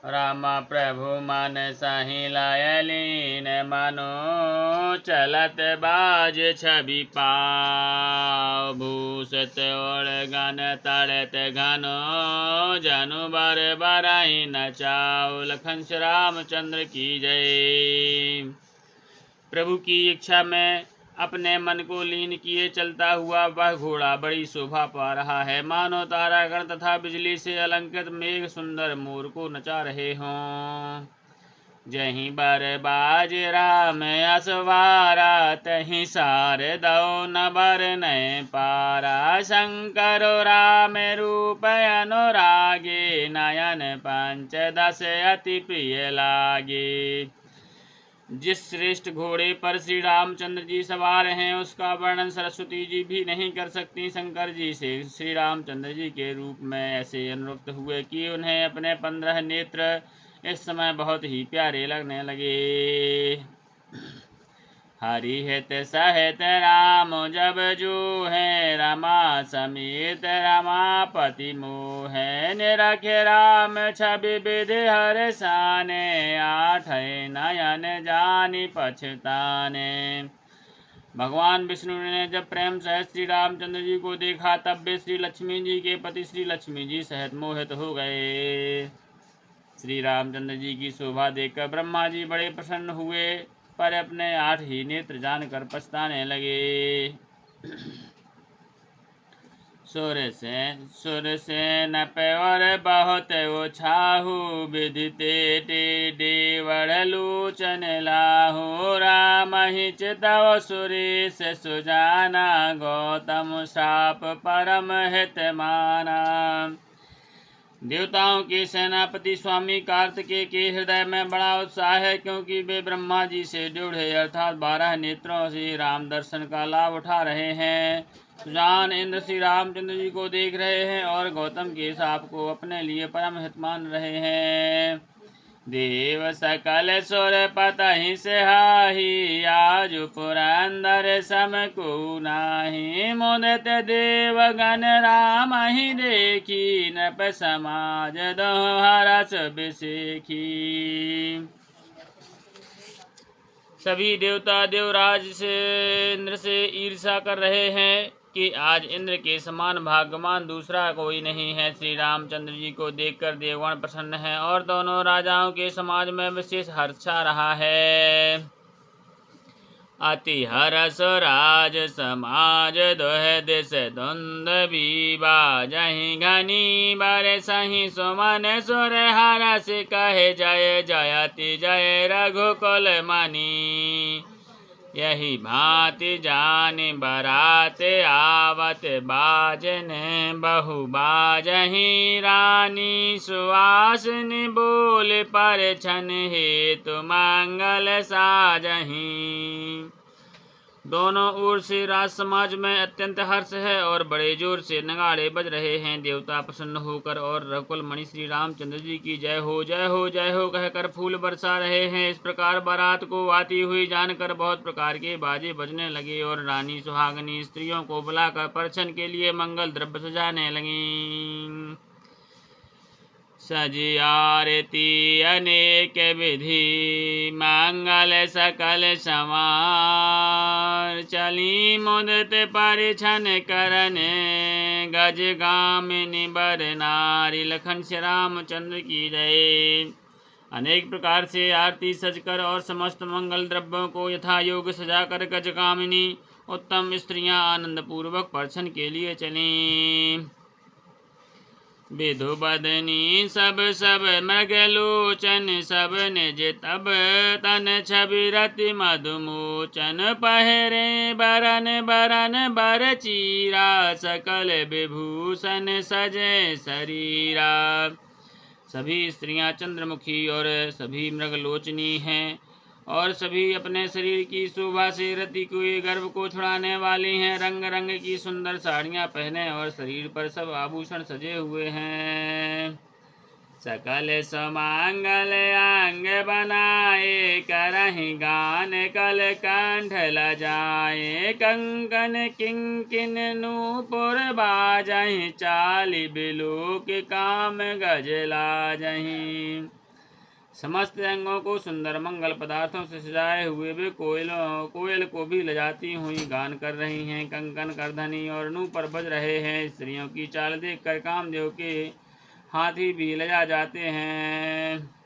राम प्रभु मन सही लायलीन मानो चलत बाज छवि पाओ भूषत और गन तड़त घनो जनु बर बरही नचाओ। लखन श्री रामचंद्र की जय। प्रभु की इच्छा में अपने मन को लीन किए चलता हुआ वह घोड़ा बड़ी शोभा पा रहा है, मानो तारागण तथा बिजली से अलंकृत मेघ सुंदर मोर को नचा रहे हों। जहीं बर बाज राम असवारा तहीं सार दो न बर नय पारा। शंकर राम रूप अनुरागे नयन पंचदश अति प्रिय लागे। जिस श्रेष्ठ घोड़े पर श्री रामचंद्र जी सवार हैं उसका वर्णन सरस्वती जी भी नहीं कर सकती। शंकर जी से श्री रामचंद्र जी के रूप में ऐसे अनुरक्त हुए कि उन्हें अपने 15 नेत्र इस समय बहुत ही प्यारे लगने लगे। हरि हित सहित राम जब जो है रमा समेत रमापति मोह निरख राम छवि विधि हर साने आठ नयन जानि पछताने। भगवान विष्णु ने जब प्रेम सहित श्री रामचंद्र जी को देखा तब वे श्री लक्ष्मी जी के पति श्री लक्ष्मी जी सहित मोहित हो गए। श्री रामचंद्र जी की शोभा देखकर ब्रह्मा जी बड़े प्रसन्न हुए पर अपने 8 ही नेत्र जानकर पछताने लगे। सुर से नप और बहुत ओछाहु विदिते देवड़ लोचन लाहु। राम ही चितव सुरेश सुजाना गौतम शाप परम हित माना। देवताओं के सेनापति स्वामी कार्तिकेय के हृदय में बड़ा उत्साह है क्योंकि वे ब्रह्मा जी से ड्यूढ़े अर्थात 12 नेत्रों से राम दर्शन का लाभ उठा रहे हैं। सुजान इंद्र श्री रामचंद्र जी को देख रहे हैं और गौतम के शाप को अपने लिए परम हित मान रहे हैं। देव सकल सुर पतहि सेहाहि आज पुरंदर सम को नाही। मुदित देवगण राम ही देखी नृप समाज दोह हरस बिसेखी। सभी देवता देवराज से इंद्र से ईर्ष्या कर रहे हैं कि आज इंद्र के समान भाग्यवान दूसरा कोई नहीं है। श्री रामचंद्र जी को देखकर देवगण प्रसन्न हैं और दोनों राजाओं के समाज में विशेष हर्ष छा रहा है। अति हरस राज समाज दोह दिस धुंध बीबा जहीं घनी बर सही सुमन सुर हरस कहे जय जयति जय रघुकुल मणि। यही भांति जान बरात आवत बाजन बहु बाजही। रानी सुवासिनी बोल पर छन हेतु मंगल साजही। दोनों ओर से राज समाज में अत्यंत हर्ष है और बड़े जोर से नगाड़े बज रहे हैं। देवता प्रसन्न होकर और रघुकुल मणि श्री रामचंद्र जी की जय हो जय हो जय हो कहकर फूल बरसा रहे हैं। इस प्रकार बारात को आती हुई जानकर बहुत प्रकार के बाजे बजने लगे और रानी सुहागनी स्त्रियों को बुलाकर परछन के लिए मंगल द्रव्य सजाने लगी। सजी आरती अनेक विधि मंगल सकल संवार। चली मुदित परिछन करन गज गामिनी बर नारी। लखन श्री रामचंद्र की जय। अनेक प्रकार से आरती सजकर और समस्त मंगल द्रव्यों को यथा योग सजाकर गजगामिनी उत्तम स्त्रियां आनंद पूर्वक परछन के लिए चलीं। विधु बदनी सब मृगलोचन सब निज तब तन छवि रति मधुमोचन। पहरे बरन बरन बर चीरा सकल विभूषण सजे शरीरा। सभी स्त्रियां चंद्रमुखी और सभी मृगलोचनी हैं और सभी अपने शरीर की शोभा से रति के गर्भ को छुड़ाने वाली हैं। रंग रंग की सुंदर साड़ियां पहने और शरीर पर सब आभूषण सजे हुए हैं। सकल सुमंगल अंग बनाए करहि गान कल कंठ लजाए। कंकन किंकिन नूपुर बाजहि चालि बिलोक काम गज लाजहि। समस्त अंगों को सुंदर मंगल पदार्थों से सजाए हुए वे कोयल को भी लजाती हुई गान कर रही हैं। कंकन करधनी और नूपुर पर बज रहे हैं। स्त्रियों की चाल देखकर कामदेव के हाथी भी लजा जाते हैं।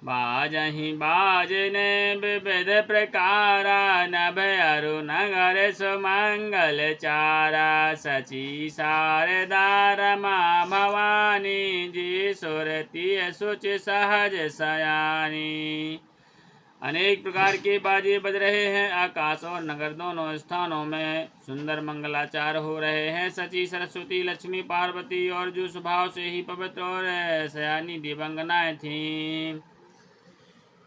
बाजहि बाजने विविध प्रकारा, नभ अरु नगर सुमंगल चारा। सची शारदा रमा भवानी, जी सुरति सुच सहज सयानी। अनेक प्रकार के बाजे बज रहे हैं। आकाश और नगर दोनों स्थानों में सुंदर मंगलाचार हो रहे हैं। सची सरस्वती लक्ष्मी पार्वती और जो स्वभाव से ही पवित्र और सयानी दिवंगनाएं थीं।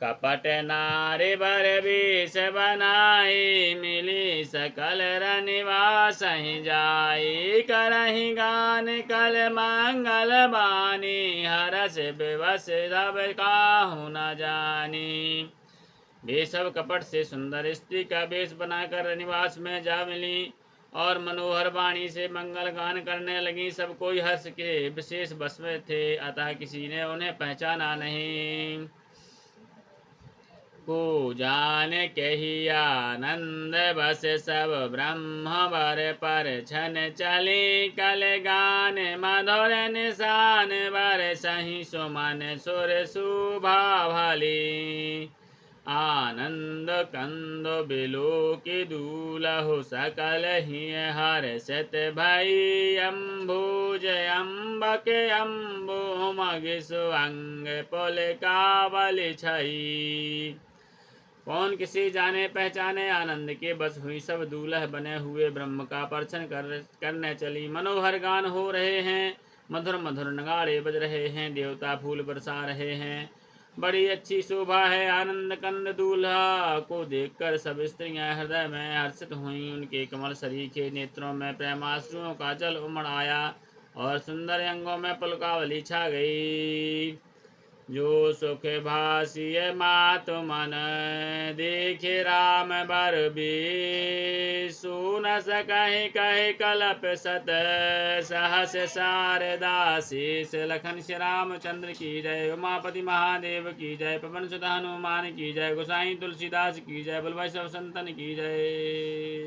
कपट नारी बर वेश बनाई, मिली सकल रनिवास ही जाई। करही गान कल मंगल बानी, हरस विवश सब काहू न जानी। वे सब कपट से सुंदर स्त्री का वेश बनाकर रनिवास में जा मिली और मनोहर वाणी से मंगल गान करने लगी। सब कोई हर्ष के विशेष बस में थे, अतः किसी ने उन्हें पहचाना नहीं। को जान कही आनंद बस सब ब्रह्म वर पर छन चली। कल गान मधुर निशान वर सही सुमन सुर शोभा भली। आनंद कंद बिलो के दूलहु सकल ही हर्षित भई। अम्बुज अम्बक अम्बु मगिसु अंग पुल कावल छई। कौन किसी जाने पहचाने आनंद के बस हुई। सब दूल्ह बने हुए ब्रह्म का परछन करने चली। मनोहर गान हो रहे हैं, मधुर मधुर नगाड़े बज रहे हैं, देवता फूल बरसा रहे हैं। बड़ी अच्छी शोभा है। आनंद कंद दूल्हा को देखकर सब स्त्रियां हृदय में हर्षित हुईं। उनके कमल सरीखे नेत्रों में प्रेमाश्रुओं का जल उमड़ आया और सुंदर अंगों में पुलकावली छा गई। जो सुख भासिय मातु मन, देखे राम बर बेश। सुन सकहि कहि कलप सत, सहस शारदा शेष। लखन श्री रामचंद्र की जय, उमापति महादेव की जय, पवन सुत हनुमान की जय, गोसाई तुलसीदास की जय, बोल भाई सब संतन की जय।